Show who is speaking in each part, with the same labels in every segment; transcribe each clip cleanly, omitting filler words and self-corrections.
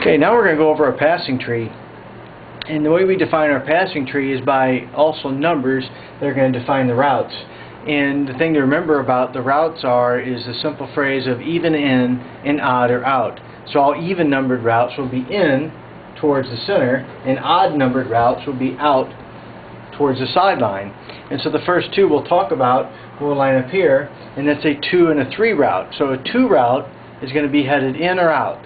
Speaker 1: Okay, now we're going to go over our passing tree. And the way we define our passing tree is by also numbers that are going to define the routes. And the thing to remember about the routes is the simple phrase of even in and odd or out. So all even numbered routes will be in towards the center, and odd numbered routes will be out towards the sideline. And so the first two we'll talk about will line up here, and that's a 2 and a 3 route. So a 2 route is going to be headed in or out.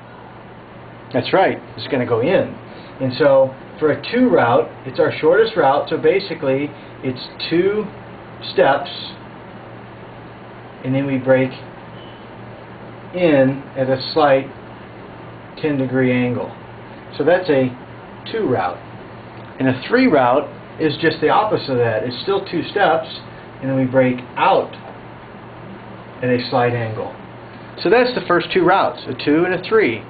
Speaker 1: That's right, it's going to go in. And so for a 2 route, it's our shortest route, so basically it's 2 steps, and then we break in at a slight 10-degree angle. So that's a 2 route. And a 3 route is just the opposite of that. It's still 2 steps, and then we break out at a slight angle. So that's the first 2 routes, a 2 and a 3.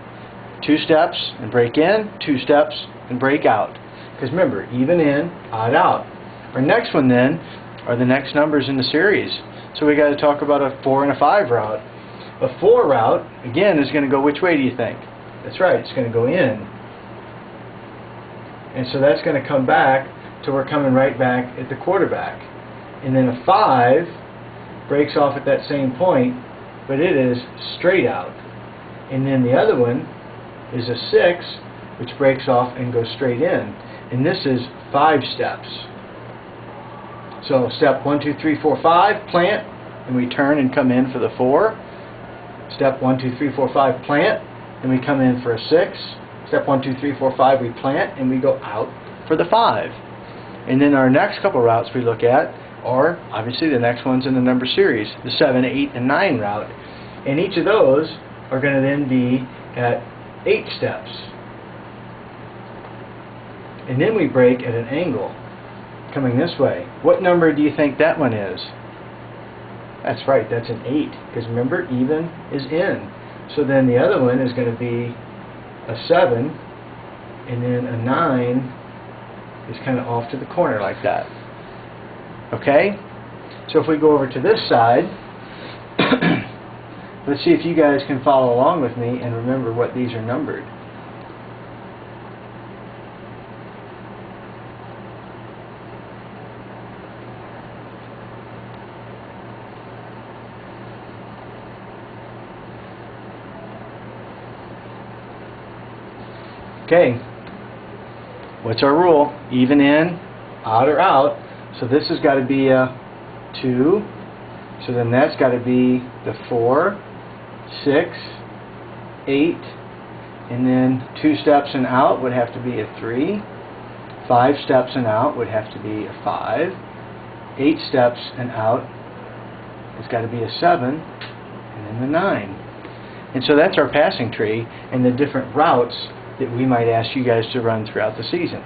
Speaker 1: 2 steps and break in, 2 steps and break out. Because remember, even in, odd out. Our next one then are the next numbers in the series. So we got to talk about a 4 and a 5 route. A 4 route, again, is going to go which way do you think? That's right, it's going to go in. And so that's going to come back till we're coming right back at the quarterback. And then a 5 breaks off at that same point, but it is straight out. And then the other one is a 6, which breaks off and goes straight in. And this is 5 steps. So step 1, 2, 3, 4, 5, plant, and we turn and come in for the 4. Step 1, 2, 3, 4, 5, plant, and we come in for a 6. Step 1, 2, 3, 4, 5, we plant, and we go out for the 5. And then our next couple routes we look at are obviously the next ones in the number series, the 7, 8, and 9 route. And each of those are going to then be at 8 steps. And then we break at an angle coming this way. What number do you think that one is? That's right, that's an 8, because remember, even is in. So then the other one is going to be a 7, and then a 9 is kind of off to the corner like that. Okay? So if we go over to this side, let's see if you guys can follow along with me and remember what these are numbered. Okay, what's our rule? Even in, odd or out. So this has got to be a 2. So then that's got to be the 4, 6, 8, and then 2 steps and out would have to be a 3. 5 steps and out would have to be a 5. 8 steps and out, it's got to be a 7, and then the 9. And so that's our passing tree and the different routes that we might ask you guys to run throughout the season.